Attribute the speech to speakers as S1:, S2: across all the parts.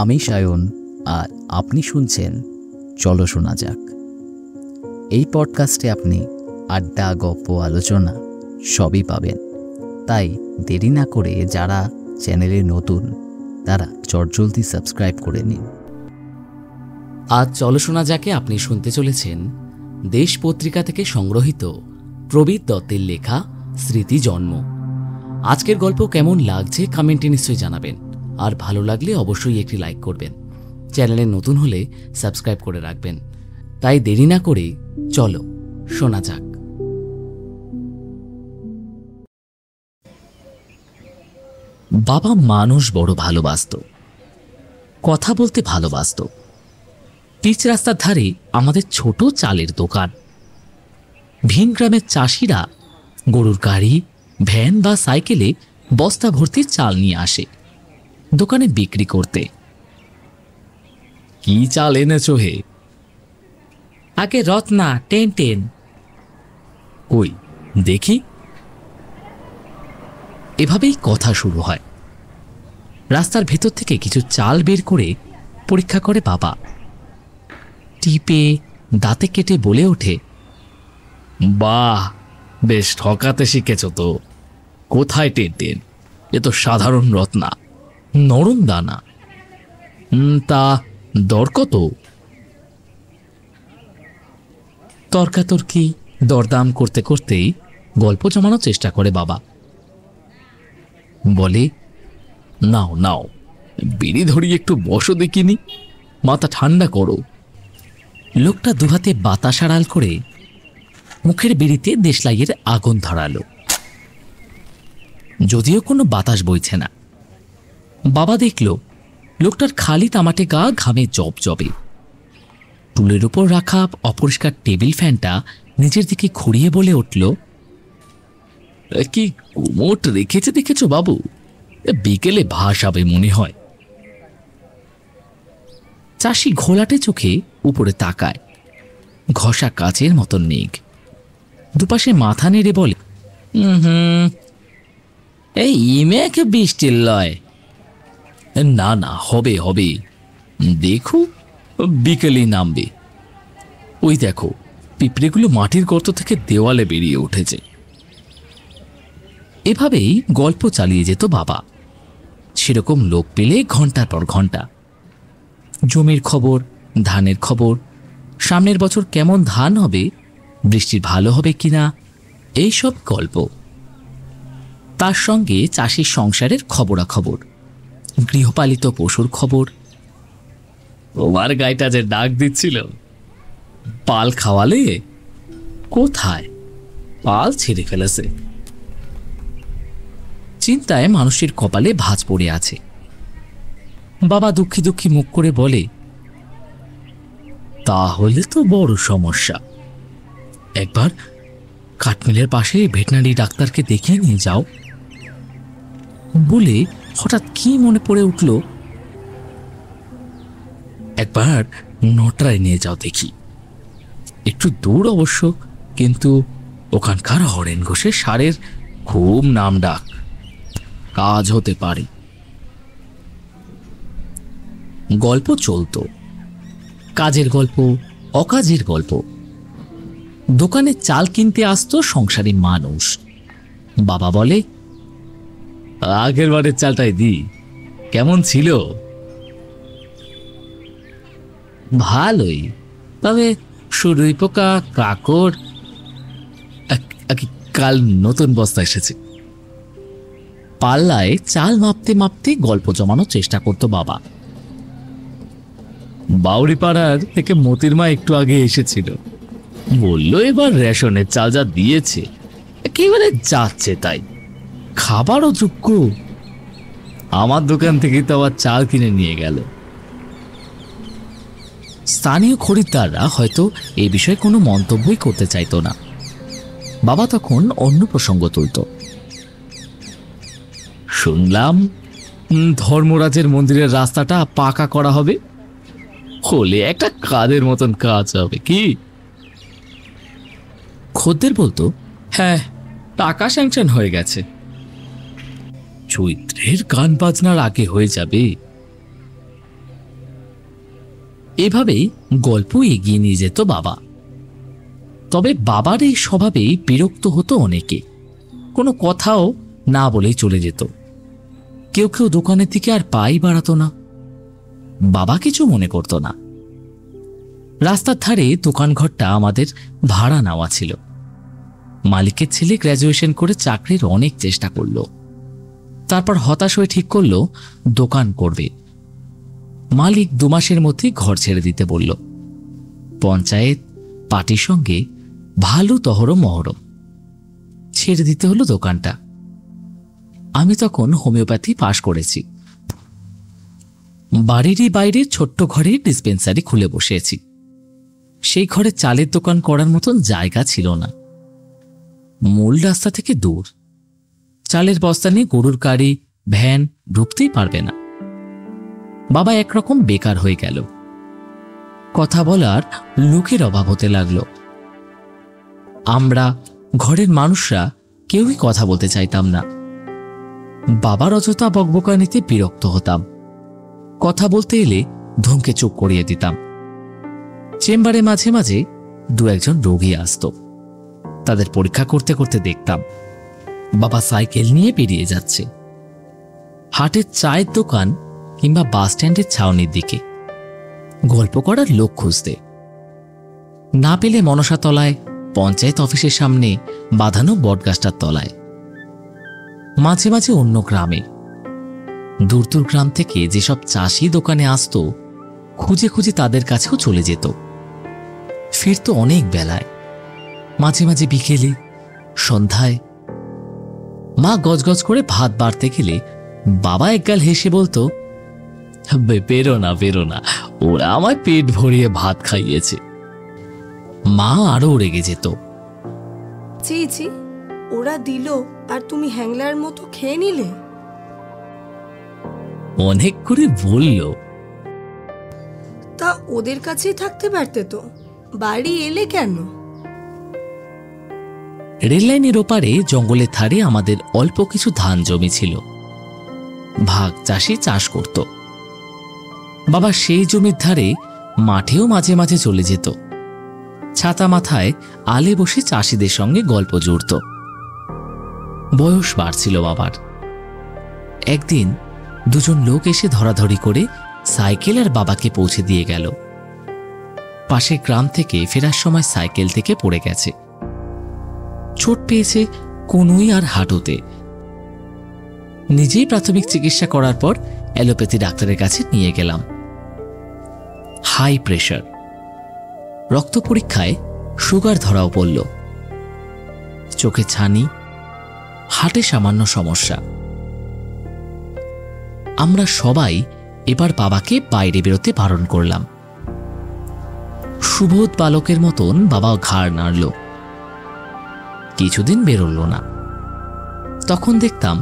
S1: আমি সায়ন, আর আপনি শুনছেন চলো শোনা যাক। এই পডকাস্টে আপনি আড্ডা, গল্প, আলোচনা সবই পাবেন। তাই দেরি না করে যারা চ্যানেলে নতুন তারা চটজলদি সাবস্ক্রাইব করে নিন।
S2: আজ চলো শোনা যাকে আপনি শুনতে চলেছেন দেশ পত্রিকা থেকে সংগ্রহীত প্রবীর দত্তের লেখা স্মৃতি জন্ম। আজকের গল্প কেমন লাগছে কমেন্টে নিশ্চয়ই জানাবেন, আর ভালো লাগলে অবশ্যই একটি লাইক করবেন। চ্যানেলে নতুন হলে সাবস্ক্রাইব করে রাখবেন। তাই দেরি না করে চলো শোনা যাক। বাবা মানুষ বড় ভালোবাসত, কথা বলতে ভালোবাসত। পিচ রাস্তার ধারে আমাদের ছোট চালের দোকান। ভিন গ্রামের চাষিরা গরুর গাড়ি, ভ্যান বা সাইকেলে বস্তা ভর্তি চাল নিয়ে আসে দোকানে বিক্রি করতে। কি চাল এনেছো হে? আগে রত্না 10-10। ওই দেখি। এভাবেই কথা শুরু হয়। রাস্তার ভেতর থেকে কিছু চাল বের করে পরীক্ষা করে বাবা। টিপে দাঁতে কেটে বলে ওঠে, বাহ, বেশ ঠকাতে শিখেছ তো। কোথায় 10-10? এ তো সাধারণ রত্না, নরম দানা। তা দর কত? তর্কাতর্কি দরদাম করতে করতেই গল্প জমানোর চেষ্টা করে বাবা। বলে, নাও নাও, বিড়ি ধরি একটু বসো দেখিনি, মাথা ঠান্ডা করো। লোকটা দুহাতে বাতাস আড়াল করে মুখের বিড়িতে দেশলাইয়ের আগুন ধরালো। যদিও কোনো বাতাস বইছে না। বাবা দেখল লোকটার খালি তামাটে গা ঘামে জবজবে। টুলের উপর রাখা অপরিষ্কার টেবিল ফ্যানটা নিজের দিকে ঘুরিয়ে বলে উঠল, কি কুমোট রেখেছে দেখেছ বাবু? বিকেলে ভাসাবে মনে হয়। চাষি ঘোলাটে চোখে উপরে তাকায়। ঘষা কাচের মতন নেক। দুপাশে মাথা নেড়ে বলে, এই ইমেক বৃষ্টির লয়। না না, হবে হবে, দেখো বিকেলেই নামবে। ওই দেখো, পিঁপড়েগুলো মাটির গর্ত থেকে দেওয়ালে বেরিয়ে উঠেছে। এভাবেই গল্প চালিয়ে যেত বাবা। সেরকম লোক পেলে ঘন্টার পর ঘন্টা। জমির খবর, ধানের খবর, সামনের বছর কেমন ধান হবে, বৃষ্টি ভালো হবে কিনা, এইসব গল্প। তার সঙ্গে চাষির সংসারের খবরাখবর, গৃহপালিত পশুর খবর। তোমার গাইটা যে ডাক দিচ্ছিল, পাল খাওয়ালে? কোথায়? পাল ছেড়ে ফেলেছে। চিন্তায় মানুষের কপালে ভাঁজ পড়ে আছে। বাবা দুঃখী দুঃখী মুখ করে বলে, তাহলে তো বড় সমস্যা। একবার কাঠমিলের পাশে ভেটেরিনারি ডাক্তারকে দেখিয়ে নিয়ে যাও। বলে হঠাৎ কি মনে পড়ে উঠল, একবার নটরায় নিয়ে যাও দেখি। একটু দূর অবশ্য, কিন্তু ওখানকার হরেন ঘোষের সারের খুব নাম ডাক, কাজ হতে পারে। গল্প চলত, কাজের গল্প, অকাজের গল্প। দোকানে চাল কিনতে আসতো সংসারী মানুষ। বাবা বলে, আগের বারের চালটাই দি, কেমন ছিল? ভালোই, তবে সুরুই পোকা, কাকড়। কাল নতুন বস্তা এসেছে। পাল্লায় চাল মাপতে মাপতে গল্প জমানোর চেষ্টা করত বাবা। বাউরিপাড়ার থেকে মতির মা একটু আগে এসেছিল, বলল এবার রেশনের চাল যা দিয়েছে একেবারে যাচ্ছে তাই, খাবারও যোগ্য। আমার দোকান থেকে তো আবার চাল কিনে নিয়ে গেল। স্থানীয় খরিদ্দাররা হয়তো এই বিষয়ে কোনো মন্তব্যই করতে চাইত না। বাবা তখন অন্য প্রসঙ্গ তুলত। শুনলাম ধর্মরাজের মন্দিরের রাস্তাটা পাকা করা হবে, হলে একটা কাদের মতন কাজ হবে কি? খদ্দের বলতো, হ্যাঁ, টাকা স্যাংশন হয়ে গেছে, চৈত্রের গান বাজনার আগে হয়ে যাবে। এভাবেই গল্প এগিয়ে নিয়ে যেত বাবা। তবে বাবার এই স্বভাবেই বিরক্ত হতো অনেকে, কোনো কথাও না বলেই চলে যেত। কেউ কেউ দোকানের দিকে আর পাই বাড়াতো না। বাবা কিছু মনে করত না। রাস্তার ধারে দোকানঘরটা আমাদের ভাড়া নেওয়া ছিল। মালিকের ছেলে গ্র্যাজুয়েশন করে চাকরির অনেক চেষ্টা করলো, তারপর হতাশ হয়ে ঠিক করলো দোকান করবে। মালিক 2 মাসের মধ্যেই ঘর ছেড়ে দিতে বলল। পঞ্চায়েত পার্টির সঙ্গে ভালো তহরম মহরম, ছেড়ে দিতে হলো দোকানটা। আমি তখন হোমিওপ্যাথি পাশ করেছি। বাড়িরই বাইরে ছোট্ট ঘরে ডিসপেন্সারি খুলে বসেছি। সেই ঘরে চালের দোকান করার মতন জায়গা ছিল না, মূল রাস্তা থেকে দূর। চালের বস্তা নিয়ে গরুর গাড়ি ভ্যান ঢুকতেই পারবে না। বাবা একরকম বেকার হয়ে গেল। কথা বলার লোকের অভাব হতে লাগলো। আমরা ঘরের মানুষরা কেউই কথা বলতে চাইতাম না। বাবার অযথা বকবকানিতে বিরক্ত হতাম। কথা বলতে এলে ধমকে চুপ করিয়ে দিতাম। চেম্বারে মাঝে মাঝে 2-1 রোগী আসত। তাদের পরীক্ষা করতে করতে দেখতাম বাবা সাইকেল নিয়ে বেরিয়ে যাচ্ছে হাটের চায়ের দোকান কিংবা বাস স্ট্যান্ডের ছাউনির দিকে, গল্প করার লোক খুঁজতে। না পেলে মনসা তলায়, পঞ্চায়েত অফিসের সামনে বাঁধানো বটগাছটার তলায়, মাঝে মাঝে অন্য গ্রামে। দূর দূর গ্রাম থেকে যেসব চাষি দোকানে আসত, খুঁজে খুঁজে তাদের কাছেও চলে যেত। ফিরত অনেক বেলায়, মাঝে মাঝে বিকেলে, সন্ধ্যায়। মা গজগজ করে ভাত বাড়তে গেলে বাবা একগাল হেসে বলতো, বেরো না বেরো না, ওরা আমায় পেট ভরিয়ে ভাত খাইয়েছে। মা আরো রেগে যেত।
S3: জি জি, ওরা দিল আর তুমি হ্যাংলার মতো খেয়ে নিলে।
S2: অনেক করে বলল।
S3: তা ওদের কাছেই থাকতে পারতে তো, বাড়ি এলে কেন?
S2: রেললাইনের ওপারে জঙ্গলের ধারে আমাদের অল্প কিছু ধান জমি ছিল। ভাগ চাষি চাষ করত। বাবা সেই জমির ধারে মাঠেও মাঝে মাঝে চলে যেত। ছাতা মাথায় আলে বসে চাষিদের সঙ্গে গল্প জুড়ত। বয়স বাড়ছিল বাবার। একদিন 2 লোক এসে ধরাধরি করে সাইকেল আর বাবাকে পৌঁছে দিয়ে গেল। পাশের গ্রাম থেকে ফেরার সময় সাইকেল থেকে পড়ে গেছে। চোট পেয়েছে কনুই আর হাঁটুতে। নিজেই প্রাথমিক চিকিৎসা করার পর অ্যালোপ্যাথি ডাক্তারের কাছে নিয়ে গেলাম। হাই প্রেশার, রক্ত পরীক্ষায় সুগার ধরাও পড়ল। চোখে ছানি, হার্টে সামান্য সমস্যা। আমরা সবাই এবার বাবাকে বাইরে বেরোতে বারণ করলাম। সুবোধ বালকের মতন বাবা ঘাড় নাড়ল। কিছুদিন বেরোল না। তখন দেখতাম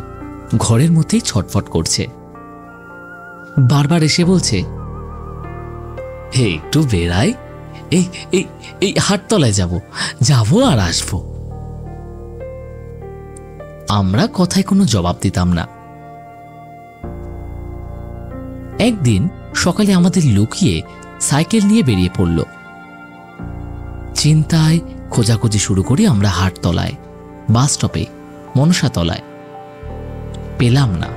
S2: ঘরের মধ্যেই ছটফট করছে। বারবার এসে বলছে, হে একটু বেড়াই, এই এই এই হাটতলায় যাব আর আসবো। আমরা কথায় কোনো জবাব দিতাম না। একদিন সকালে আমাদের লুকিয়ে সাইকেল নিয়ে বেরিয়ে পড়ল। চিন্তায় খোঁজাখুঁজি শুরু করি আমরা হাটতলায়, বাস স্টপে, মনসা তলায়। পেলাম না।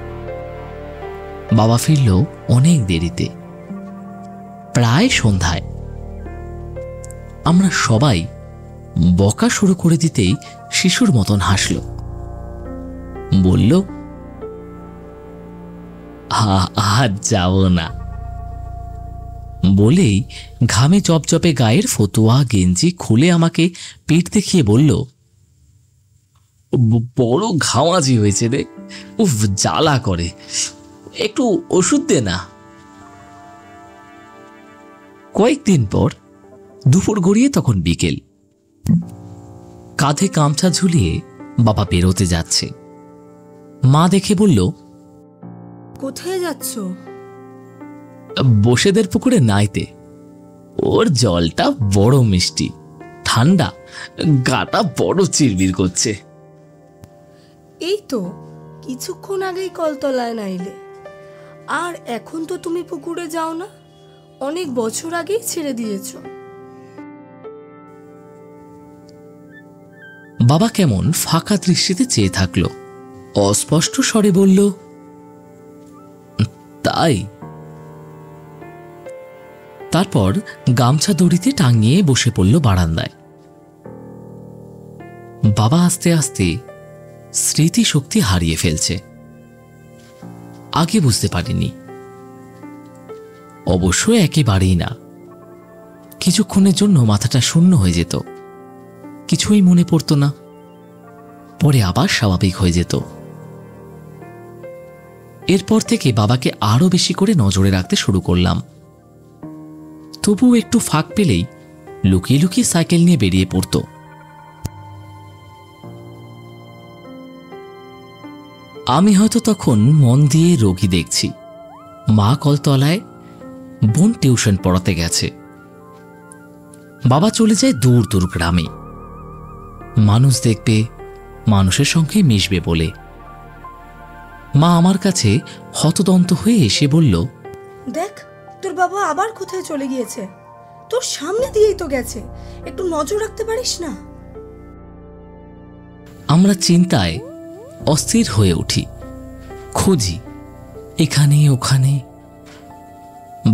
S2: বাবা ফিরল অনেক দেরিতে, প্রায় সন্ধ্যায়। আমরা সবাই বকা শুরু করে দিতেই শিশুর মতন হাসল। বলল, আজ যাব না। বলেই ঘামে চপচপে গায়ের ফতুয়া গেঞ্জি খুলে আমাকে পেট দেখিয়ে বলল, বড় ঘামাজি হয়েছে রে, উফ জ্বালা করে, একটু ওষুধ দে না। কয়েকদিন পর দুপুর গড়িয়ে তখন বিকেল। কাঁধে গামছা ঝুলিয়ে বাবা বেরোতে যাচ্ছে। মা দেখে বলল,
S3: কোথায় যাচ্ছ?
S2: বসেদের পুকুরে নাইতে। ওর জলটা বড় মিষ্টি, ঠান্ডা, গাটা বড় চিরবির করছে।
S3: এই তো কিছুক্ষণ আগেই কলতলায় নাইলে, আর এখন তো তুমি পুকুরে যাও না। অনেক বছর আগেই ছেড়ে দিয়েছো।
S2: বাবা কেমন ফাঁকা দৃষ্টিতে চেয়ে থাকলো, অস্পষ্ট স্বরে বলল, তাই? তারপর গামছা দড়িতে টাঙিয়ে বসে পড়ল বারান্দায়। বাবা আস্তে আস্তে স্মৃতিশক্তি হারিয়ে ফেলছে। আগে বুঝতে পারিনি, অবশ্য একেবারেই না। কিছুক্ষণের জন্য মাথাটা শূন্য হয়ে যেত, কিছুই মনে পড়তো না, পরে আবার স্বাভাবিক হয়ে যেত। এরপর থেকে বাবাকে আরো বেশি করে নজরে রাখতে শুরু করলাম। তবুও একটু ফাঁক পেলেই লুকিয়ে লুকিয়ে সাইকেল নিয়ে বেরিয়ে পড়ত। আমি হয়তো তখন মন দিয়ে রোগী দেখছি, মা কলতলায়, বোন টিউশন পড়াতে গেছে, বাবা চলে যায় দূর দূর গ্রামে, মানুষ দেখবে, মানুষের সঙ্গে মিশবে বলে। মা আমার কাছে হতদন্ত হয়ে এসে বলল,
S3: দেখ তোর বাবা আবার কোথায় চলে গিয়েছে, তোর সামনে দিয়েই তো গেছে, একটু নজর রাখতে পারিস না?
S2: আমরা চিন্তায় অস্থির হয়ে উঠি, খুঁজি এখানে ওখানে।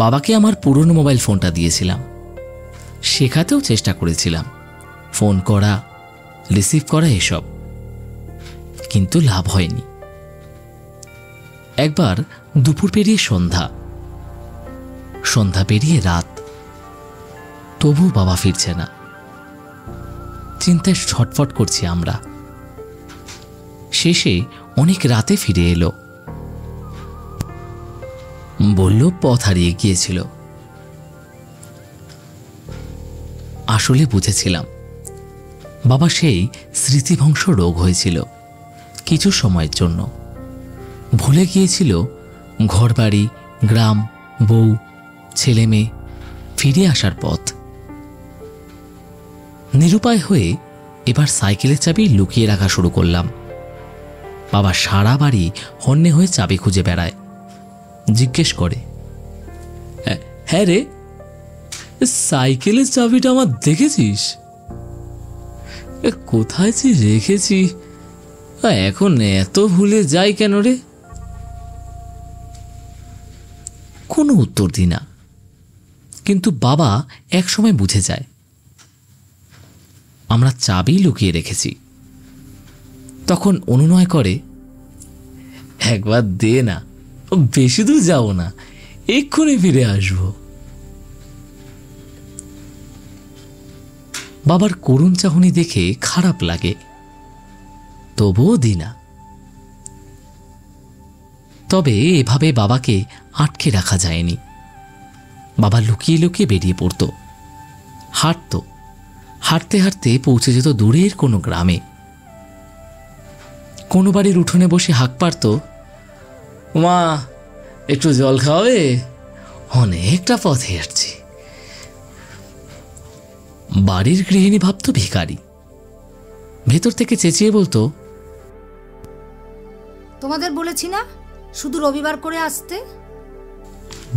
S2: বাবাকে আমার পুরনো মোবাইল ফোনটা দিয়েছিলাম, শেখাতেও চেষ্টা করেছিলাম, ফোন করা, রিসিভ করা এসব, কিন্তু লাভ হয়নি। একবার দুপুর পেরিয়ে সন্ধ্যা, সন্ধ্যা পেরিয়ে রাত, তবু বাবা ফিরছে না। চিন্তায় ছটফট করছি আমরা। শেষে অনেক রাতে ফিরে এলো, বলল পথ হারিয়ে গিয়েছিল। আসলে বুঝেছিলাম বাবা সেই স্মৃতিভংশ রোগ হয়েছিল কিছু সময়ের জন্য। ভুলে গিয়েছিল ঘরবাড়ি, গ্রাম, বউ, ছেলে মেয়ে, ফিরে আসার পথ। নিরুপায় হয়ে এবার সাইকেলের চাবি লুকিয়ে রাখা শুরু করলাম। বাবা সারা বাড়ি হন্যে হয়ে চাবি খুঁজে বেড়ায়, জিজ্ঞেস করে, হ্যাঁ রে, সাইকেলের চাবিটা আমার দেখেছিস? কোথায় যে রেখেছি, এখন এত ভুলে যাই কেন রে? কোনো উত্তর দিই না, কিন্তু বাবা একসময় বুঝে যায় আমরা চাবি লুকিয়ে রেখেছি। তখন অনুনয় করে, একবার দে না, বেশি দূর যাবো না, এক্ষুনি ফিরে আসবো। বাবার করুণ চাহনি দেখে খারাপ লাগে, তবুও দিই না। তবে এভাবে বাবাকে আটকে রাখা যায়নি। বাবা লুকিয়ে লুকিয়ে বেরিয়ে পড়ত, হাঁটত, হাঁটতে হাঁটতে পৌঁছে যেত দূরের কোনো গ্রামে। কোনো বাড়ির উঠোনে বসে হাঁক পারত, মা একটু জল খাওয়াবে, অনেকটা পথে হাঁটছি। বাড়ির গৃহিণী ভাবত ভিখারি, ভেতর থেকে চেঁচিয়ে বলতো,
S4: তোমাদের বলেছি না শুধু রবিবার করে আসতে।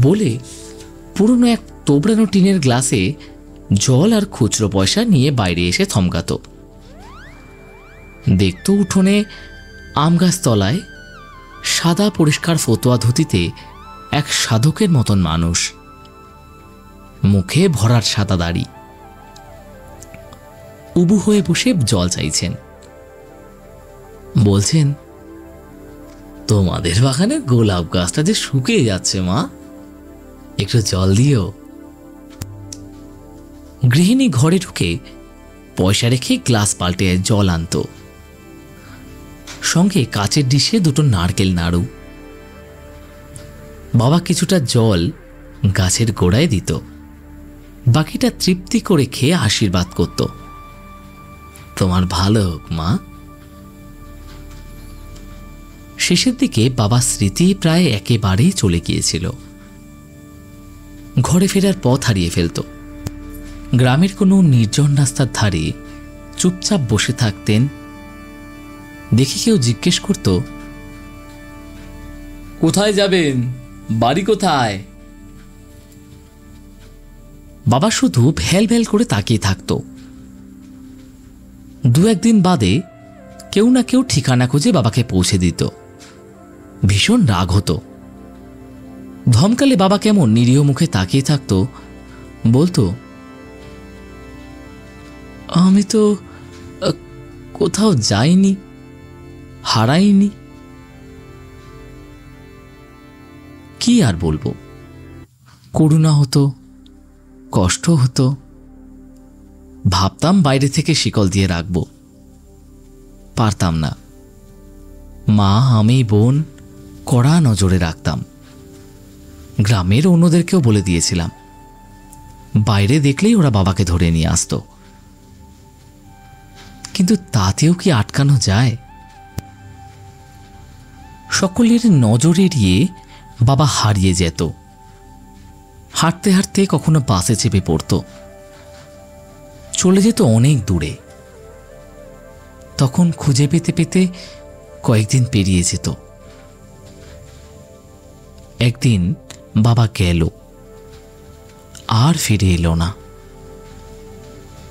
S2: বলে পুরনো এক তোবড়ানো টিনের গ্লাসে জল আর খুচরো পয়সা নিয়ে বাইরে এসে থমকাত। দেখত উঠোনে আম গাছ তলায় সাদা পরিষ্কার ফতোয়া ধুতিতে এক সাধকের মতন মানুষ, মুখে ভরাট সাদা দাড়ি, উবু হয়ে বসে জল চাইছেন। বলছেন, তোমাদের বাগানে গোলাপ গাছটা যে শুকিয়ে যাচ্ছে মা, একটু জল দিও। গৃহিণী ঘরে ঢুকে পয়সা রেখে গ্লাস পাল্টে জল আনত, সঙ্গে কাচের ডিশে দুটো নারকেল নাড়ু। বাবা কিছুটা জল গাছের গোড়ায় দিত, বাকিটা তৃপ্তি করে খেয়ে আশীর্বাদ করত, তোমার ভালো হোক মা। শেষের দিকে বাবার স্মৃতি প্রায় একেবারেই চলে গিয়েছিল। ঘরে ফেরার পথ হারিয়ে ফেলত। গ্রামের কোনো নির্জন রাস্তার ধারে চুপচাপ বসে থাকতেন। দেখে কেউ জিজ্ঞেস করত, কোথায় যাবেন, বাড়ি কোথায়? বাবা শুধু ভ্যাল ভ্যাল করে তাকিয়ে থাকত। দু একদিন বাদে কেউ না কেউ ঠিকানা খুঁজে বাবাকে পৌঁছে দিত। ভীষণ রাগ হতো। ধমকালে বাবা কেমন নিরীহ মুখে তাকিয়ে থাকত, বলতো, আমি তো কোথাও যাইনি, হারাইনি। কি আর বলবো, করুণা হতো, কষ্ট হতো। ভাবতাম বাইরে থেকে শিকল দিয়ে রাখবো, পারতাম না। মা, আমি, বোন কড়া নজরে রাখতাম। গ্রামের অন্যদেরকেও বলে দিয়েছিলাম, বাইরে দেখলেই ওরা বাবাকে ধরে নিয়ে আসতো। কিন্তু তাতেও কি আটকানো যায়? সকলের নজর এড়িয়ে বাবা হারিয়ে যেত। হাঁটতে হাঁটতে কখনো বাসে চেপে পড়ত, চলে যেত অনেক দূরে। তখন খুঁজে পেতে পেতে কয়েকদিন পেরিয়ে যেত। একদিন বাবা গেল, আর ফিরে এলো না।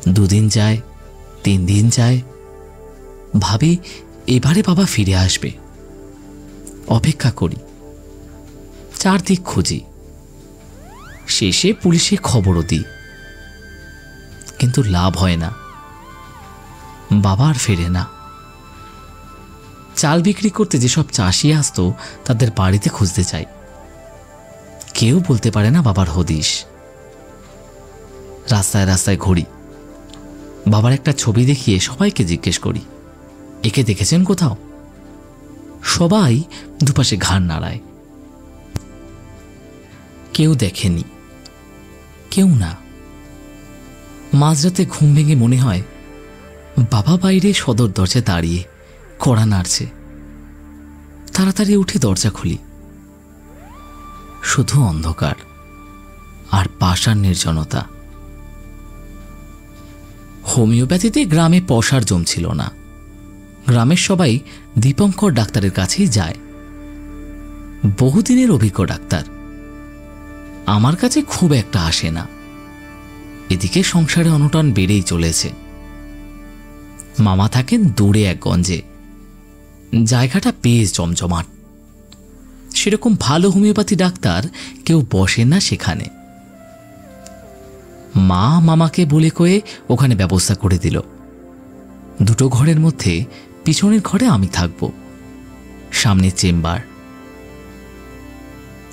S2: 2 দিন যায়, 3 দিন যায়, ভাবি এবারে বাবা ফিরে আসবে। অপেক্ষা করি, চারদিক খুঁজি, শেষে পুলিশে খবরও দিই, কিন্তু লাভ হয় না। বাবা আর ফেরে না। চাল বিক্রি করতে যেসব চাষি আসতো তাদের বাড়িতে খুঁজতে চাই, কেউ বলতে পারে না বাবার হদিশ। রাস্তায় রাস্তায় ঘুরি, বাবার একটা ছবি দেখিয়ে সবাইকে জিজ্ঞেস করি, একে দেখেছেন কোথাও? সবাই দুপাশে ঘাড় নাড়ায়। কেউ দেখেনি, কেউ না। মাঝরাতে ঘুম ভেঙে মনে হয় বাবা বাইরে সদর দরজায় দাঁড়িয়ে কড়া নাড়ছে। তাড়াতাড়ি উঠে দরজা খুলি, শুধু অন্ধকার আর পাষাণ নির্জনতা। হোমিওপ্যাথিতে গ্রামে পসার জমছিল না। গ্রামের সবাই দীপঙ্কর ডাক্তারের কাছেই যায়। বহুদিনের অভিজ্ঞ ডাক্তার। আমার কাছে খুব একটা আসে না। এদিকে সংসারে অনটন বেড়েই চলেছে। মামা থাকেন দূরে এক গঞ্জে, জায়গাটা বেশ জমজমাট। সেরকম ভালো হোমিওপ্যাথি ডাক্তার কেউ বসে না সেখানে। মা মামাকে বলে কয়ে ওখানে ব্যবস্থা করে দিল। 2 ঘরের মধ্যে পিছনের ঘরে আমি থাকব, সামনে চেম্বার।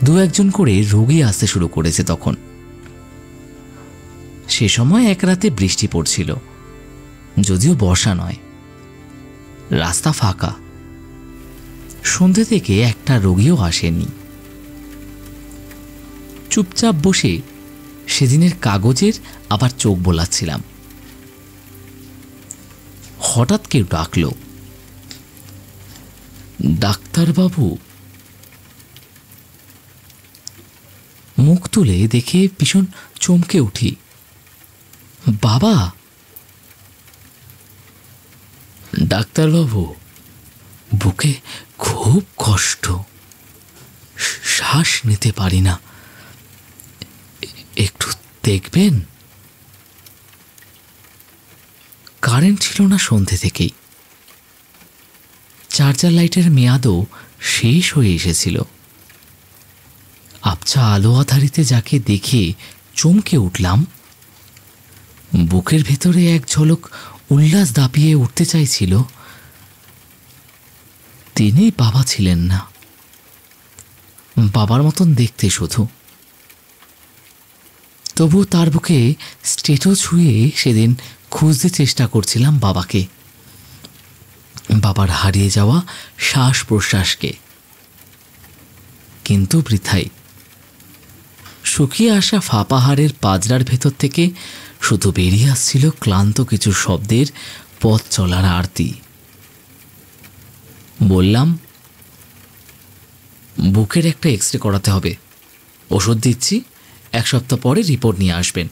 S2: 2-1 করে রোগী আসতে শুরু করেছে তখন। সে সময় এক রাতে বৃষ্টি পড়ছিল, যদিও বর্ষা নয়। রাস্তা ফাঁকা। সন্ধ্যে থেকে একটা রোগীও আসেনি। চুপচাপ বসে সেদিনের কাগজের আবার চোখ বোলাচ্ছিলাম। হঠাৎ কেউ ডাকল, ডাক্তারবাবু। মুখ তুলে দেখে ভীষণ চমকে উঠি, বাবা। ডাক্তারবাবু, বুকে খুব কষ্ট, শ্বাস নিতে পারি না, একটু দেখবেন? কারেন্ট ছিল না সন্ধে থেকেই। চার্জার লাইটের মেয়াদও শেষ হয়ে এসেছিল। আবছা আলো আধারিতে যাকে দেখে চমকে উঠলাম, বুকের ভেতরে এক ঝলক উল্লাস দাপিয়ে উঠতে চাইছিল, তিনি বাবা ছিলেন না। বাবার মতন দেখতে শুধু। তবু তার বুকে স্টেটো ছুঁয়ে সেদিন খুঁজতে চেষ্টা করছিলাম বাবাকে, বাবার হারিয়ে যাওয়া শ্বাস প্রশ্বাসকে। কিন্তু বৃথাই। শুকিয়ে আসা ফাঁপাহাড়ের পাজরার ভেতর থেকে শুধু বেরিয়ে আসছিল ক্লান্ত কিছু শব্দের পথ চলার আরতি। বললাম, বুকের একটা এক্সরে করাতে হবে, ওষুধ দিচ্ছি, 1 সপ্তাহ পরে রিপোর্ট নিয়ে আসবেন।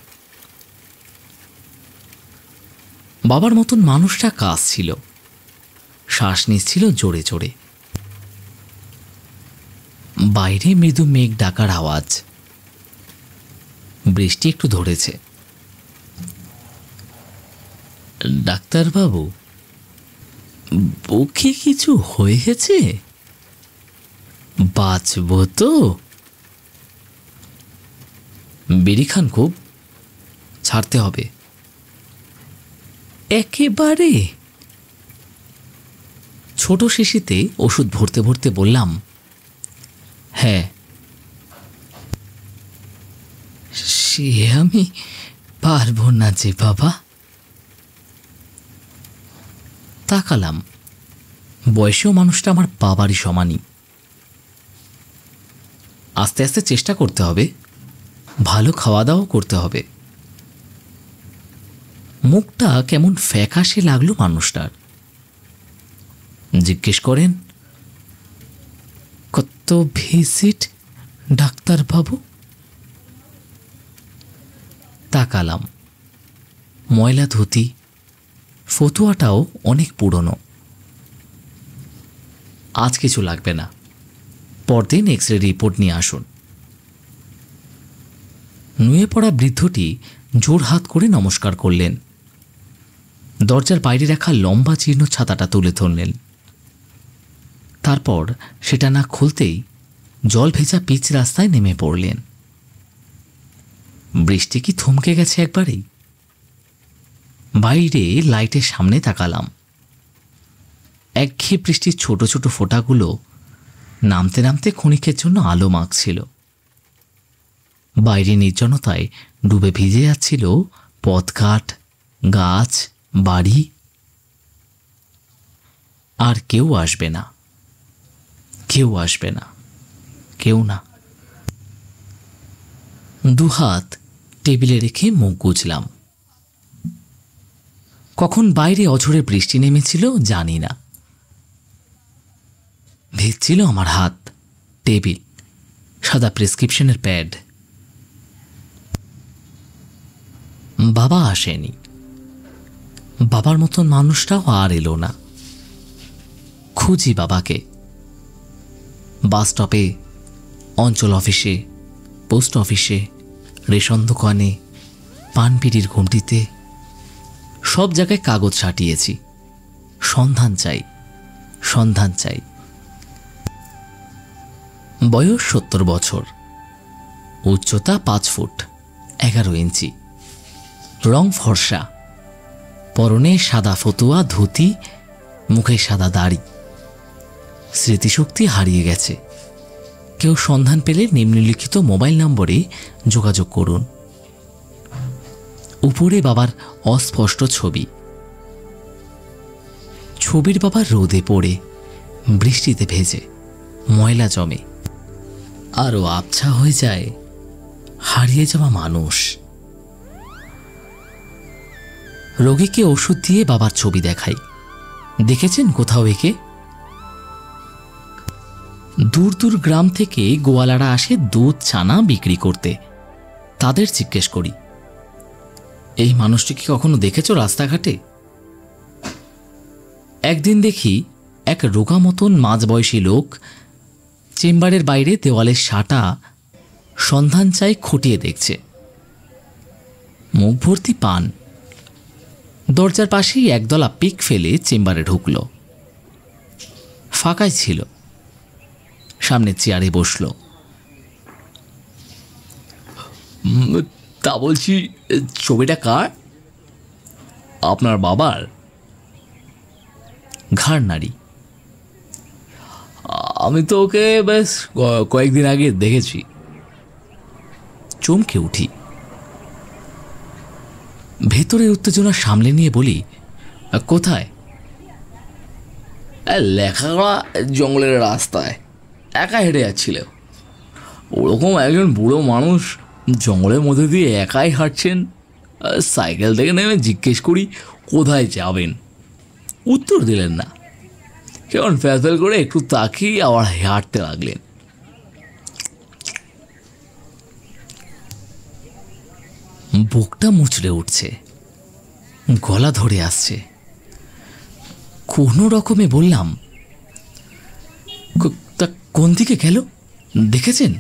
S2: বাবার মতন মানুষটা কাশছিল, শ্বাস নিচ্ছিল জোরে জোরে। বাইরে মৃদু মেঘ ডাকার আওয়াজ। বৃষ্টি একটু ধরেছে। ডাক্তারবাবু, বুকে কিছু হয়েছে? বাঁচব তো? বিড়ি খান খুব? ছাড়তে হবে একেবারে। ছোট শিশিতে ওষুধ ভরতে ভরতে বললাম, হ্যাঁ। সে আমি পারবো না যে বাবা। তাকালাম, বয়সেও মানুষটা আমার বাবারই সমানই। আস্তে আস্তে চেষ্টা করতে হবে, ভালো খাওয়া দাওয়া করতে হবে। মুখটা কেমন ফ্যাকাশে লাগলো মানুষটার। জিজ্ঞেস করেন, কত ভিজিট ডাক্তারবাবু? তাকালাম, ময়লা ধুতি, ফতুয়াটাও অনেক পুরনো। আজ কিছু লাগবে না, পরদিন এক্স-রে রিপোর্ট নিয়ে আসুন। নুয়ে পড়া বৃদ্ধটি জোর হাত করে নমস্কার করলেন। দরজার বাইরে রাখা লম্বা জীর্ণ ছাতাটা তুলে ধরলেন। তারপর সেটা না খুলতেই জল ভেজা পিচ রাস্তায় নেমে পড়লেন। বৃষ্টি কি থমকে গেছে একবারেই? বাইরে লাইটের সামনে তাকালাম। একঘেয়ে বৃষ্টির ছোট ছোট ফোঁটাগুলো নামতে নামতে ক্ষণিকের জন্য আলো মাখছিল। বাইরে নির্জনতায় ডুবে ভিজে যাচ্ছিল পথঘাট, গাছ, বাড়ি। আর কেউ আসবে না, কেউ আসবে না, কেউ না। দুহাত টেবিলে রেখে মুখ গুজলাম। কখন বাইরে অঝোরে বৃষ্টি নেমেছিল জানি না। ভিজছিল আমার হাত, টেবিল, সাদা প্রেসক্রিপশনের প্যাড। বাবা আসেনি। বাবার মতন মানুষটাও আর এলো না। খুঁজি বাবাকে। বাস স্টপে, অঞ্চল অফিসে, পোস্ট অফিসে, রেশন দোকানে, পানপিড়ির ঘুমটিতে, সব জায়গায় কাগজ ছাটিয়েছি। সন্ধান চাই, সন্ধান চাই। বয়স 70 বছর, উচ্চতা 5 ফুট 11 ইঞ্চি, রং ফর্সা, পরনে সাদা ফতুয়া ধুতি, মুখে সাদা দাড়ি। স্মৃতিশক্তি হারিয়ে গেছে। কেউ সন্ধান পেলে নিম্নলিখিত মোবাইল নম্বরে যোগাযোগ করুন। উপরে বাবার অস্পষ্ট ছবি। ছবির বাবা রোদে পড়ে, বৃষ্টিতে ভেজে, ময়লা জমে, আরও আবছা হয়ে যায় হারিয়ে যাওয়া মানুষ। রোগীকে ওষুধ দিয়ে বাবার ছবি দেখাই। দেখেছেন কোথাও একে? দূর দূর গ্রাম থেকে গোয়ালারা আসে দুধ ছানা বিক্রি করতে। তাদের জিজ্ঞেস করি, এই মানুষটিকে কখনো দেখেছ রাস্তাঘাটে? একদিন দেখি এক রোগা মতন মাঝবয়সী লোক চেম্বারের বাইরে দেওয়ালের সাটা সন্ধান চাই খুঁটিয়ে দেখছে। মুখ ভর্তি পান। দরজার পাশেই একদলা পিক ফেলে চেম্বারে ঢুকল। ফাঁকাই ছিল। সামনে চেয়ারে বসল। তা বলছি, ছবিটা কার? আপনার বাবার? ঘাড় নাড়ি। আমি তো ওকে বেশ কয়েকদিন আগে দেখেছি। চমকে উঠি। ভেতরের উত্তেজনা সামলে নিয়ে বলি, কোথায়? লেখাগড়া জঙ্গলের রাস্তায় একা হেঁটে যাচ্ছিল। ওরকম একজন বুড়ো মানুষ জঙ্গলের মধ্যে দিয়ে একাই হাঁটছেন। সাইকেল থেকে নেমে জিজ্ঞেস করি কোথায় যাবেন। উত্তর দিলেন না। কেমন ফ্যাল করে একটু তাকিয়ে আবার হাঁটতে লাগলেন। বুকটা মুচড়ে উঠছে, গলা ধরে আসছে। কোনো রকমে বললাম, তা কোন দিকে গেল দেখেছেন?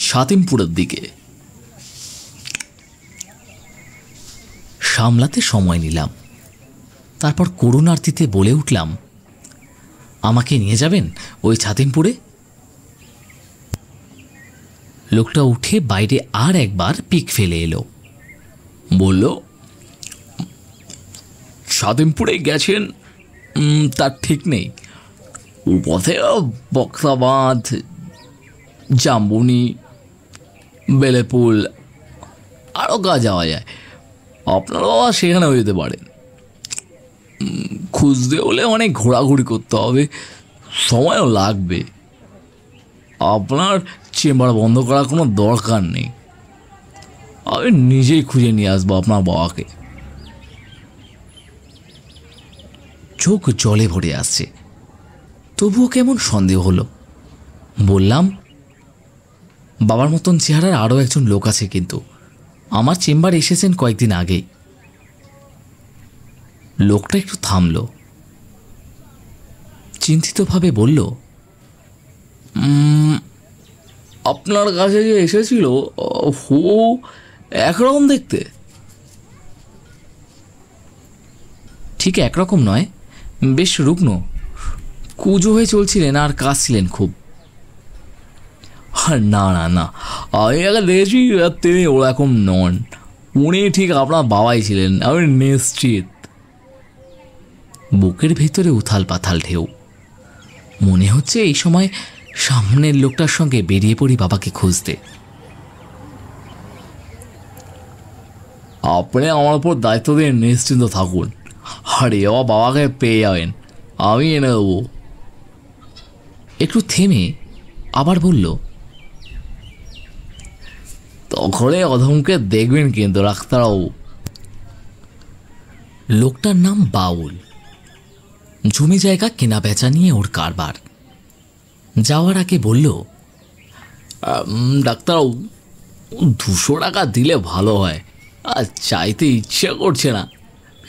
S2: ছাতিমপুরের দিকে। সামলাতে সময় নিলাম, তারপর করুণার্থীতে বলে উঠলাম, আমাকে নিয়ে যাবেন ওই ছাতিমপুরে? লোকটা উঠে বাইরে আর একবার পিক ফেলে এলো, বলল, ছাতিমপুরে গেছেন তার ঠিক নেই, পথে বক্সাবাঁধ, জাম্বুনি, বেলেপুল আরও গা যাওয়া যায়, আপনারাও সেখানেও যেতে পারেন। খুঁজতে হলে অনেক ঘোরাঘুরি করতে হবে, সময়ও লাগবে। আপনার চেম্বার বন্ধ করার কোনো দরকার নেই, আমি নিজেই খুঁজে নিয়ে আসবো আপনার বাবাকে। চোখ জলে ভরে আসছে, তবুও কেমন সন্দেহ হলো। বললাম, বাবার মতন চেহারার আরও একজন লোক আছে, কিন্তু আমার চেম্বারে এসেছেন কয়েকদিন আগেই। লোকটা একটু থামল, চিন্তিতভাবে বলল, আপনার কাছে যে এসেছিল হু একরকম দেখতে? ঠিক একরকম নয়, বেশ রুগ্ন, কুজো হয়ে চলছিলেন আর কাঁদছিলেন খুব। না না না, আমি আগে দেখেছি, তিনি ওরকম নন, উনি ঠিক আপনার বাবাই ছিলেন, আমি নিশ্চিত। বুকের ভেতরে উথাল পাথাল ঢেউ। মনে হচ্ছে এই সময় সামনের লোকটার সঙ্গে বেরিয়ে পড়ি বাবাকে খুঁজতে। আপনি আমার উপর দায়িত্ব দিয়ে নিশ্চিন্ত থাকুন, আরে বাবাকে পেয়ে যাবেন, আমি এনে দেবো। একটু থেমে আবার বলল, তখনই অধমকে দেখবেন কিন্তু ডাক্তারবাবু। লোকটার নাম বাউল, জমি জায়গা কেনা বেচা নিয়ে ওর কারবার। যাওয়ার আগে বলল, ডাক্তারবাবু 200 টাকা দিলে ভালো হয়, আর চাইতে ইচ্ছে করছে না,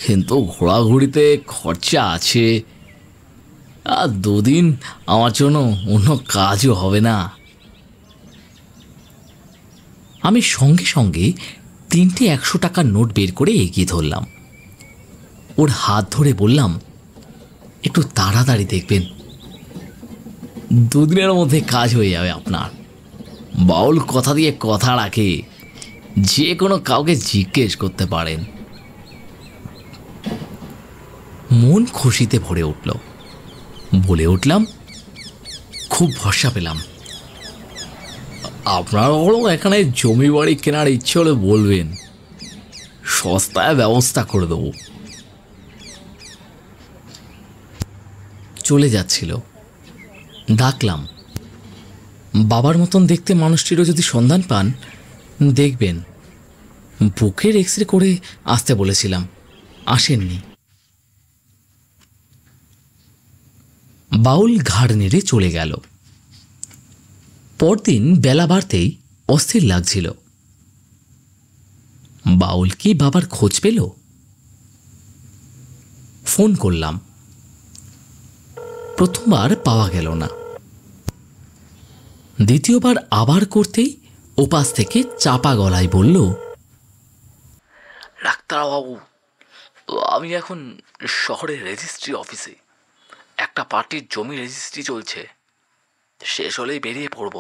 S2: কিন্তু ঘোরাঘুরিতে খরচা আছে, আর 2 দিন আমার জন্য অন্য কাজও হবে না। আমি সঙ্গে সঙ্গে 3টে 100 টাকার নোট বের করে এগিয়ে ধরলাম। ওর হাত ধরে বললাম, একটু তাড়াতাড়ি দেখবেন, 2 দিনের মধ্যে কাজ হয়ে যাবে আপনার। বাউল কথা দিয়ে কথা রাখে, যে কোনো কাউকে জিজ্ঞেস করতে পারেন। মন খুশিতে ভরে উঠল, বলে উঠলাম, খুব ভরসা পেলাম। আপনার এখানে জমি বাড়ি কেনার ইচ্ছে হলে বলবেন, সস্তায় ব্যবস্থা করে দেবো। চলে যাচ্ছিল, ডাকলাম, বাবার মতন দেখতে মানুষটিরও যদি সন্ধান পান দেখবেন। বুকের এক্সরে করে আসতে বলেছিলাম, আসেননি। বাউল ঘাড় নেড়ে চলে গেল। পরদিন বেলা বাড়তেই অস্থির লাগছিল। বাউল কি বাবার খোঁজ পেল? ফোন করলাম, প্রথমবার পাওয়া গেল না। দ্বিতীয়বার আবার করতেই ওপাশ থেকে চাপা গলায় বলল, ডাক্তারবাবু, আমি এখন শহরের রেজিস্ট্রি অফিসে, একটা পার্টির জমি রেজিস্ট্রি চলছে, শেষ হলেই বেরিয়ে পড়ব,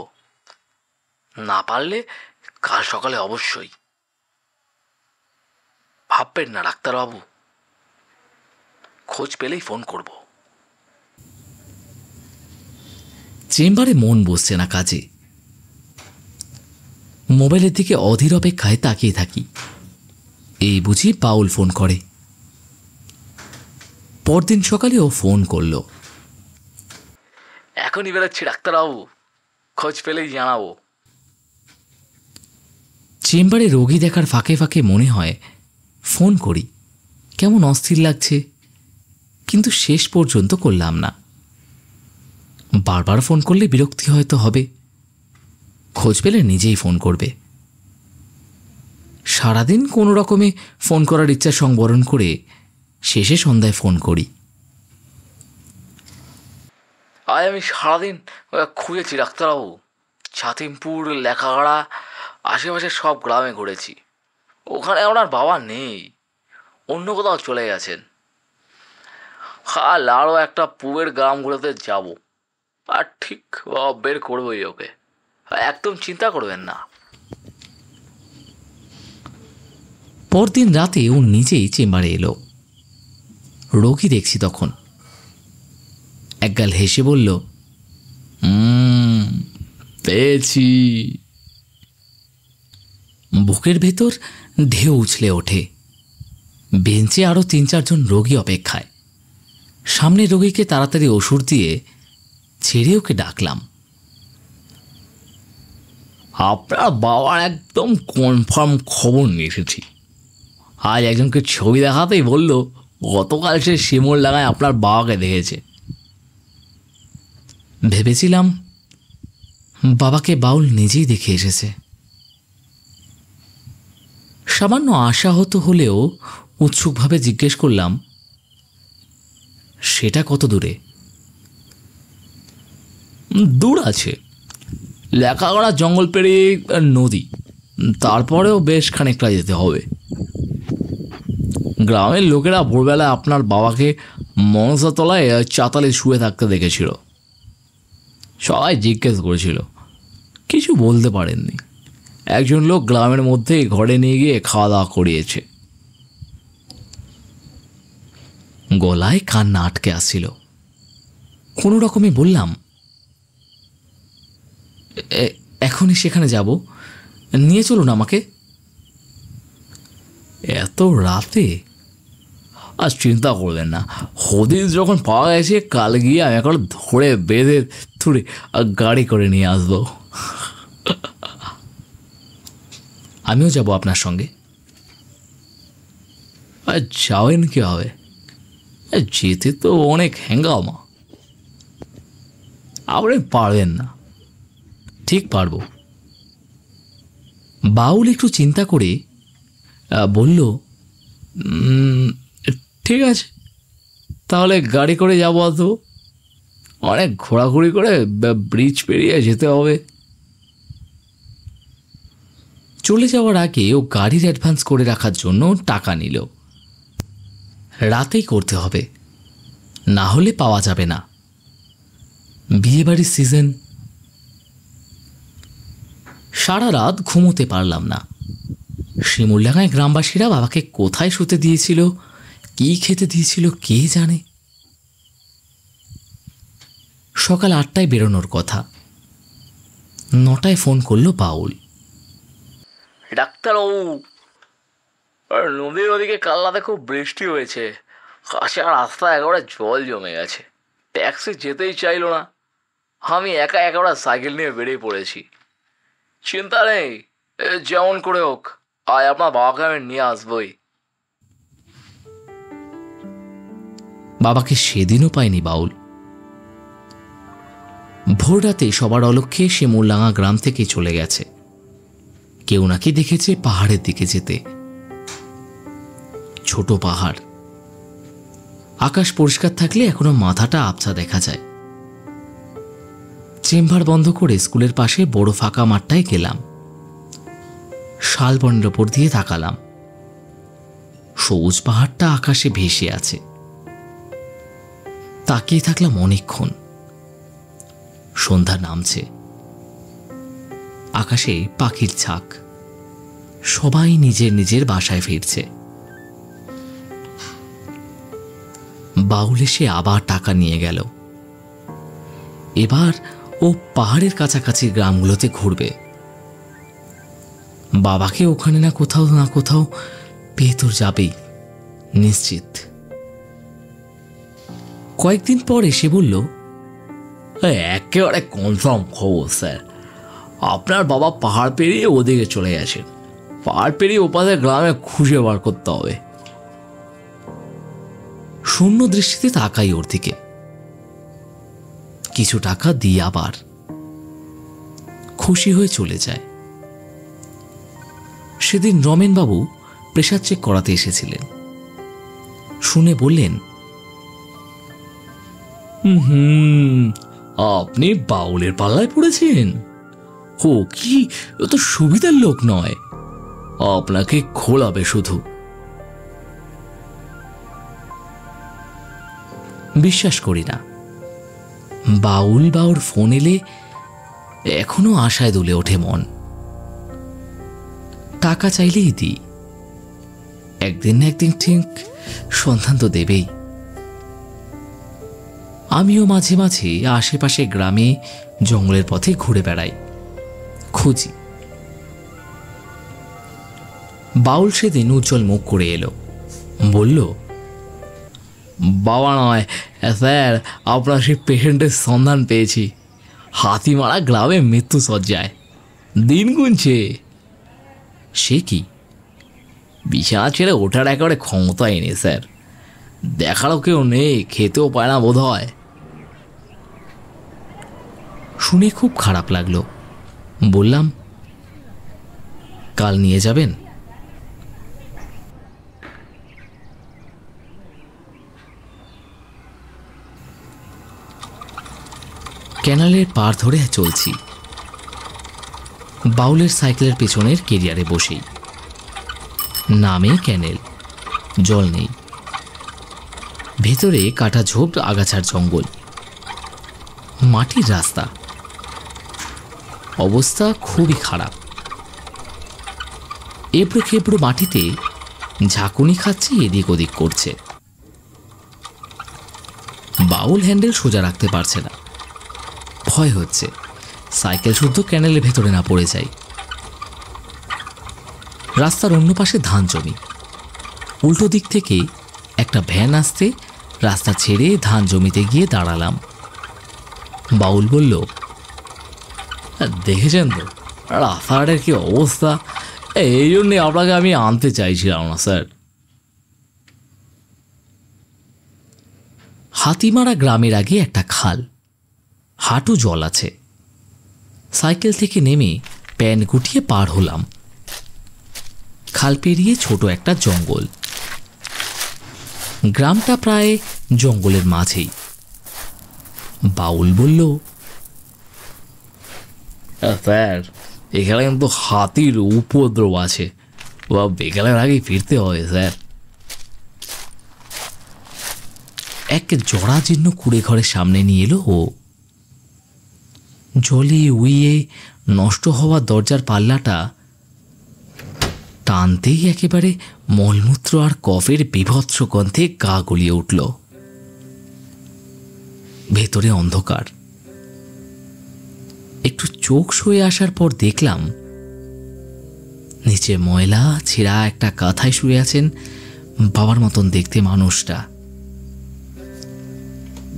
S2: না পারলে কাল সকালে অবশ্যই। ভাববেন না ডাক্তারবাবু, খোঁজ পেলেই ফোন করব। চেম্বারে মন বসছে না কাজে, মোবাইলের দিকে অধীর অপেক্ষায় তাকিয়ে থাকি। এই বুঝি বাউল ফোন করে। পরদিন সকালে ও ফোন করল, এখনই বেরোচ্ছি ডাক্তারবাবু, খোঁজ পেলেই জানাবো। চেম্বারে রোগী দেখার ফাঁকে ফাঁকে মনে হয় ফোন করি, কেমন অস্থির লাগছে, কিন্তু শেষ পর্যন্ত করলাম না। বারবার ফোন করলে বিরক্তি হয়তো হবে, খোঁজ পেলে নিজেই ফোন করবে। সারাদিন কোনো রকমে ফোন করার ইচ্ছা সংবরণ করে শেষে সন্ধ্যায় ফোন করি, আজ আমি সারাদিন খুঁজেছি ডাক্তারবাবু,
S5: ছাতিমপুর, লেখাগড়া, আশেপাশে সব গ্রামে ঘুরেছি। ওখানে ওনার বাবা নেই, অন্য কোথাও চলে গেছেন। আর আরও একটা পুবের গ্রামগুলোতে যাব, আর ঠিক বের করবোই ওকে, একদম চিন্তা করবেন না।
S2: পরদিন রাতে ও নিজেই চেম্বারে এলো। রোগী দেখছি তখন। একগাল হেসে বলল, পেয়েছি। বুকের ভেতর ঢেউ উছলে ওঠে। বেঞ্চে আরো 3-4 জন রোগী অপেক্ষায়। সামনের রোগীকে তাড়াতাড়ি ওষুধ দিয়ে ছেড়ে ওকে ডাকলাম।
S5: আপনার বাবার একদম কনফার্ম খবর নিয়ে এসেছি। আজ একজনকে ছবি দেখাতেই বলল গতকাল সে শিমুল ডাঙায় আপনার বাবাকে দেখেছে।
S2: ভেবেছিলাম বাবাকে বাউল নিজেই দেখে এসেছে। সামান্য আশাহত হলেও উৎসুকভাবে জিজ্ঞেস করলাম, সেটা কত দূরে?
S5: দূর আছে, লেখাগড়া জঙ্গল পেরিয়ে নদী, তারপরেও বেশ খানিকটা যেতে হবে। গ্রামের লোকেরা ভোরবেলা আপনার বাবাকে মনসাতলায় চাতালে শুয়ে থাকতে দেখেছিল। সবাই জিজ্ঞেস করেছিল, কিছু বলতে পারেননি। একজন লোক গ্রামের মধ্যেই ঘরে নিয়ে গিয়ে খাওয়া দাওয়া করিয়েছে।
S2: গলায় কান্না আটকে আসছিল। কোনো রকমে বললাম, এখনই সেখানে যাব, নিয়ে চলুন আমাকে।
S5: এত রাতে? আর চিন্তা করবেন না, হদিস যখন পাওয়া গেছে কাল গিয়ে আমি এখন ধরে বেঁধে থুড়ে গাড়ি করে নিয়ে আসবো।
S2: আমিও যাব আপনার সঙ্গে।
S5: আর যাবেন কি হবে? যেতে তো অনেক হ্যাঙ্গামা, আপনি পারবেন না।
S2: ঠিক পারবো। বাউল একটু চিন্তা করে বলল,
S5: ঠিক আছে, তাহলে গাড়ি করে যাবো। আসবো, অনেক ঘোরাঘুরি করে ব্রিজ পেরিয়ে যেতে হবে।
S2: চলে যাওয়ার আগে ও গাড়ির অ্যাডভান্স করে রাখার জন্য টাকা নিল। রাতেই করতে হবে, না হলে পাওয়া যাবে না। বিয়েবাড়ির সিজন। সারা রাত ঘুমোতে পারলাম না। শিমুলডাঙ্গায় গ্রামবাসীরা বাবাকে কোথায় শুতে দিয়েছিল, কি খেতে দিয়েছিল কে জানে। সকাল 8টায় বেরোনোর কথা। 9টায় ফোন করলো বাউল।
S5: ডাক্তারবাবু, নদীর ওদিকে কাল রাতে খুব বৃষ্টি হয়েছে, কাছে রাস্তা একেবারে জল জমে গেছে। ট্যাক্সি যেতেই চাইলো না। আমি একা একেবারে সাইকেল নিয়ে বেরিয়ে পড়েছি। চিন্তা নেই, যেমন করে হোক আজ আপনার বাবাকে আমি নিয়ে আসবই।
S2: বাবাকে সেদিনও পায়নি বাউল। ভোর রাতে সবার অলক্ষ্যে সে মোরলাঙা গ্রাম থেকে চলে গেছে। কেউ নাকি দেখেছে পাহাড়ের দিকে যেতে। ছোট পাহাড়, আকাশ পরিষ্কার থাকলে এখনো মাথাটা আবছা দেখা যায়। চেম্বার বন্ধ করে স্কুলের পাশে বড় ফাঁকা মাঠটায় গেলাম। শালবনের ওপর দিয়ে তাকালাম। সবুজ পাহাড়টা আকাশে ভেসে আছে। তাকিয়ে থাকলাম অনেকক্ষণ। সন্ধ্যা নামছে। আকাশে পাখির ঝাঁক। সবাই নিজের নিজের বাসায় ফিরছে। বাউল এসে আবার টাকা নিয়ে গেল। এবার ও পাহাড়ের কাছাকাছি গ্রামগুলোতে ঘুরবে। বাবাকে ওখানে না কোথাও পেয়ে তোর যাবেই নিশ্চিত। কয়েকদিন পর এসে বলল,
S5: একেবারে কনফার্ম খবর স্যার, আপনার বাবা পাহাড় পেরিয়ে ওদিকে চলে গেছেন। পাহাড় পেরিয়ে ওপাশে গ্রামে খুঁজে বার করতে হবে।
S2: শূন্য দৃষ্টিতে তাকাই ওর দিকে। কিছু টাকা দিয়ে আবার খুশি হয়ে চলে যায়। সেদিন রমেনবাবু প্রেসার চেক করাতে এসেছিলেন। শুনে বললেন,
S5: আপনি বাউলের পাল্লায় পড়েছেন?
S2: ও কি, ও তো সুবিধার লোক নয়, আপনাকে খোলাবে শুধু। বিশ্বাস করি না। বাউল বাউর ফোন এলে এখনো আশায় দুলে ওঠে মন। টাকা চাইলেই দিই, একদিন না একদিন ঠিক সন্ধান তো দেবেই। আমিও মাঝে মাঝে আশেপাশে গ্রামে জঙ্গলের পথে ঘুরে বেড়াই, খুঁজি। বাউল সেদিন উজ্জ্বল মুখ করে এলো, বলল, বাবা নয় স্যার, আপনার সেই পেশেন্টের সন্ধান পেয়েছি, হাতিমারা গ্রামে মৃত্যু সজ্জায়, দিন গুনছে। সে কি? বিছানা ছেড়ে ওঠার একেবারে ক্ষমতাই নেই স্যার, দেখারও কেউ নেই, খেতেও পায় না বোধ হয়। শুনে খুব খারাপ লাগলো। বললাম, কাল নিয়ে যাবেন? ক্যানালের পার ধরে চলছি, বাউলের সাইকেলের পেছনের কেরিয়ারে বসেই। নামে ক্যানেল, জল নেই, ভেতরে কাটা ঝোপ, আগাছার জঙ্গল, মাটির রাস্তা, অবস্থা খুবই খারাপ। এবড়ো খেবড়ো মাটিতে ঝাঁকুনি খাচ্ছে, এদিক ওদিক করছে। বাউল হ্যান্ডেল সোজা রাখতে পারছে না, ভয় হচ্ছে সাইকেল শুদ্ধ ক্যানেলের ভেতরে না পড়ে যায়। রাস্তার অন্য পাশে ধান জমি, উল্টো দিক থেকে একটা ভ্যান আসতে রাস্তা ছেড়ে ধান জমিতে গিয়ে দাঁড়ালাম। বাউল বলল, দেখেছেন তো রাস্তাঘাটের কি অবস্থা, এই জন্যে আপনাকে আমি আনতে চাইছিলাম না স্যার। হাতিমারা গ্রামের আগে একটা খাল, হাঁটু জল আছে। সাইকেল থেকে নেমে প্যান গুটিয়ে পার হলাম। খাল পেরিয়ে ছোট একটা জঙ্গল, গ্রামটা প্রায় জঙ্গলের মাঝেই। বাউল বলল, স্যার এখানে কিন্তু হাতির উপদ্রব আছে, বা বিকালের আগেই ফিরতে হবে স্যার। এক জরাজীর্ণ কুড়ে ঘরের সামনে নিয়ে এলো ও। জলে উইয়ে নষ্ট হওয়া দরজার পাল্লাটা টানতেই একেবারে মলমূত্র আর কফের বীভৎস গন্ধে গা গলিয়ে উঠল। ভেতরে অন্ধকার। একটু চোখ সয়ে আসার পর দেখলাম নিচে ময়লা ছেঁড়া একটা কাঁথায় শুয়ে আছেন বাবার মতন দেখতে মানুষটা।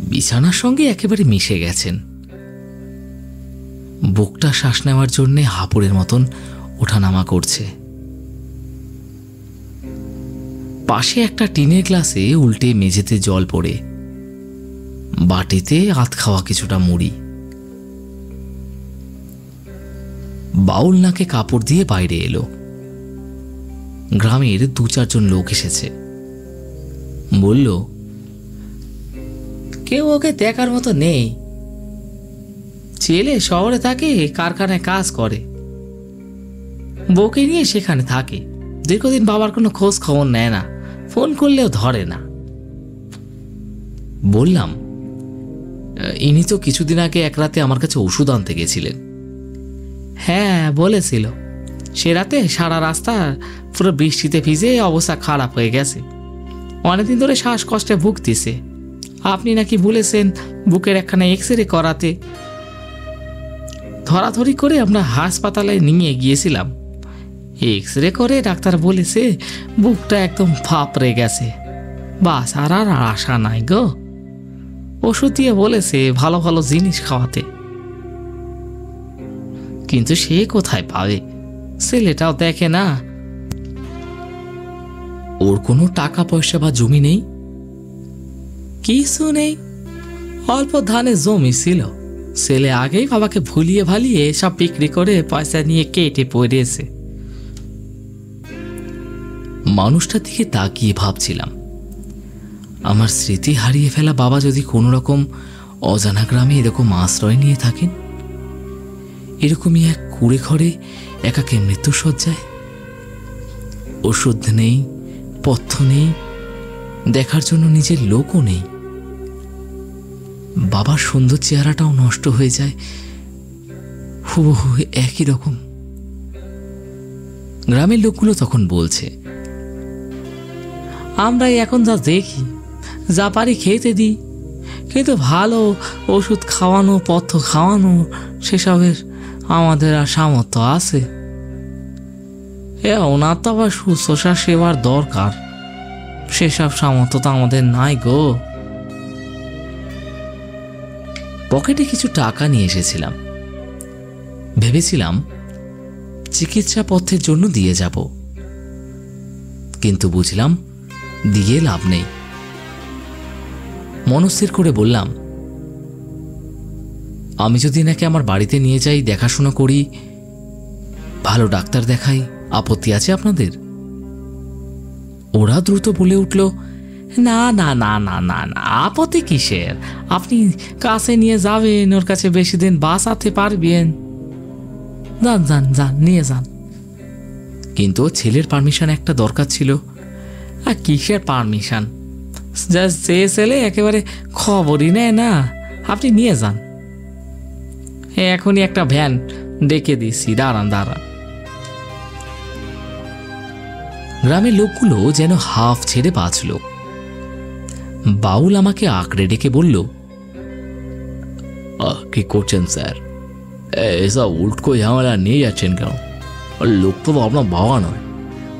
S2: বিছানার সঙ্গে একেবারে মিশে গেছেন। বুকটা শ্বাস নেওয়ার জন্যে হাঁপুড়ের মতন ওঠানামা করছে। পাশে একটা টিনের গ্লাসে উল্টে মেঝেতে জল পড়ে, বাটিতে আধ খাওয়া কিছুটা মুড়ি। বাউল নাকে কাপড় দিয়ে বাইরে এলো। গ্রামের 2-4 লোক এসেছে। বলল, কেউ ওকে দেখার মতো নেই, ছেলে শহরে থাকে, কারখানায় কাজ করে, বউকে নিয়ে সেখানে থাকে। দীর্ঘদিন বাবার কোনো খোঁজ খবর নেয় না, ফোন করলেও ধরে না। বললাম, ইনি তো কিছুদিন আগে এক রাতে আমার কাছে ওষুধ আনতে গেছিলেন। হ্যাঁ বলেছিল, সে রাতে সারা রাস্তা পুরো বৃষ্টিতে ভিজে অবস্থা খারাপ হয়ে গেছে, অনেকদিন ধরে শ্বাসকষ্টে ভুগতেছে। আপনি নাকি বলেছেন বুকের একখানা এক্সরে করাতে। ধরাধরি করে আমরা হাসপাতালে নিয়ে গিয়েছিলাম। এক্সরে করে ডাক্তার বলেছে বুকটা একদম ফাঁপড়ে গেছে, বাস আর আর আশা নাই গো। ওষুধ দিয়ে বলেছে ভালো ভালো জিনিস খাওয়াতে, কিন্তু সে কোথায় পাবে, ছেলেটাও দেখে না। ওর কোনো টাকা পয়সা বা জমি নেই? কিছু নেই, অল্প ধানের জমি ছিল, ছেলে আগেই বাবাকে ভুলিয়ে ভালিয়ে সব বিক্রি করে পয়সা নিয়ে কেটে পড়েছে। মানুষটার দিকে তাকিয়ে ভাবছিলাম, আমার স্মৃতি হারিয়ে ফেলা বাবা যদি কোনো রকম অজানা গ্রামে এরকম আশ্রয় নিয়ে থাকেন, এরকমই এক কুড়ে ঘরে একাকে মৃত্যুশয্যায়। ওষুধ নেই, পথ্য নেই, দেখার জন্য নিজের লোকও নেই। বাবার সুন্দর চেহারাটাও নষ্ট হয়ে যায়, হুবহু একই রকম। গ্রামের লোকগুলো তখন বলছে, আমরা এখন যা দেখি, যা পারি খেতে দিই, কিন্তু ভালো ওষুধ খাওয়ানো, পথ্য খাওয়ানো, সেসবের আমাদের আর সামর্থ্য আছে? ওনার তো আবার শুশ্রূষা সেবার দরকার, সেসব সামর্থ্য তো আমাদের নাই গো। পকেটে কিছু টাকা নিয়ে এসেছিলাম, ভেবেছিলাম চিকিৎসাপথ্যের জন্য দিয়ে যাব, কিন্তু বুঝলাম দিয়ে লাভ নেই। মনস্থির করে বললাম, আমি যদি নাকি আমার বাড়িতে নিয়ে যাই, দেখাশোনা করি, ভালো ডাক্তার দেখাই, আপত্তি আছে আপনাদের? ওরা দ্রুত বলে উঠল, না না না না না না, আপত্তি কিসের? আপনি কাছে নিয়ে যাবেন, ওর কাছে বেশি দিন বাঁচাতে পারবেন, যান যান যান, নিয়ে যান। কিন্তু ছেলের পারমিশন একটা দরকার ছিল। আর কিসের পারমিশন? যে ছেলে একেবারে খবরই নেয় না। আপনি নিয়ে যান, এখনই একটা ভ্যান ডেকে দিছি, দাঁড়ান দাঁড়ান। গ্রামের লোকগুলো যেন হাফ ছেড়ে বাঁচল। বাউল আমাকে আঁকড়ে ডেকে বলল, কি করছেন স্যার? এসব উল্টো ঝামেলা নিয়ে যাচ্ছেন কেন? লোক তো আপনার বাবা নয়,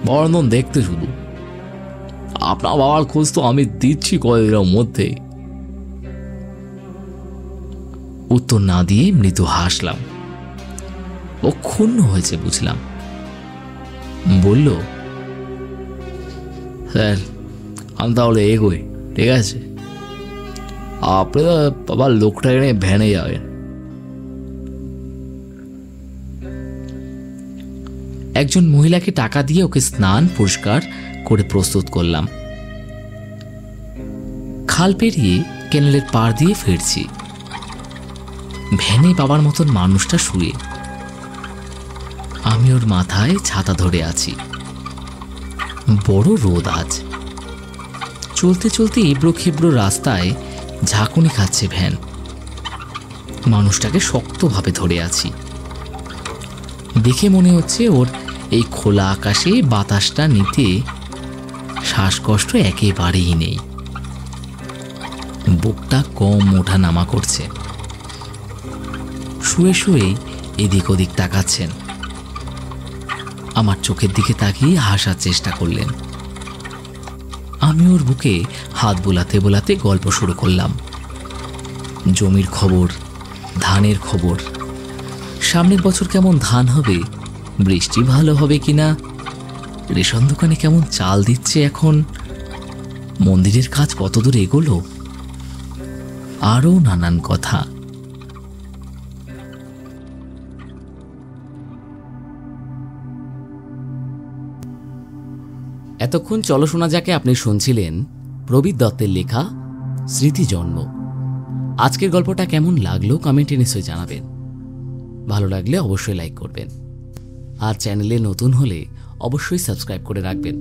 S2: বাবার মন দেখতে শুধু। আপনার বাবার খোঁজ তো আমি দিচ্ছি কয়েকদিনের মধ্যে। উত্তর না দিয়ে মৃদু হাসলাম। ও ক্ষুণ্ণ হয়েছে বুঝলাম। বলল, স্যার আমি তাহলে এগোই, ঠিক আছে? আপনি তো বাবার লোকটা এনে ভ্যানে যাবেন। একজন মহিলাকে টাকা দিয়ে ওকে স্নান পরিষ্কার করে প্রস্তুত করলাম। খাল পেরিয়ে ক্যানেলের পাড় দিয়ে ফিরছি। ভ্যানে বাবার মতন মানুষটা শুয়ে, আমি ওর মাথায় ছাতা ধরে আছি। বড় রোদ আজ। চলতে চলতে এবড়ো খেবড়ো রাস্তায় ঝাঁকুনি খাচ্ছে ভ্যান। মানুষটাকে শক্তভাবে ধরে আছি। দেখে মনে হচ্ছে ওর এই খোলা আকাশে বাতাসটা নিতে শ্বাসকষ্ট একেবারেই নেই। বুকটা কম ওঠা নামা করছে। শুয়ে শুয়ে এদিক ওদিক তাকাচ্ছেন। আমার চোখের দিকে তাকিয়ে হাসার চেষ্টা করলেন। আমি ওর বুকে হাত বোলাতে বোলাতে গল্প শুরু করলাম। জমির খবর, ধানের খবর, সামনের বছর কেমন ধান হবে, বৃষ্টি ভালো হবে কিনা, রেশন দোকানে কেমন চাল দিচ্ছে এখন, মন্দিরের কাজ কতদূর এগোলো, আরও নানান কথা। এতক্ষণ চলো শোনা যাকে আপনি শুনছিলেন প্রবীর দত্তের লেখা স্মৃতিজন্ম। আজকের গল্পটা কেমন লাগলো কমেন্টে নিশ্চয়ই জানাবেন। ভালো লাগলে অবশ্যই লাইক করবেন, আর চ্যানেলে নতুন হলে অবশ্যই সাবস্ক্রাইব করে রাখবেন,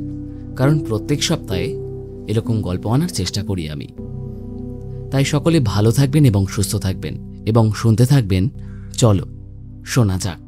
S2: কারণ প্রত্যেক সপ্তাহে এরকম গল্প আনার চেষ্টা করি আমি। তাই সকলে ভালো থাকবেন এবং সুস্থ থাকবেন, এবং শুনতে থাকবেন চলো শোনা যাক।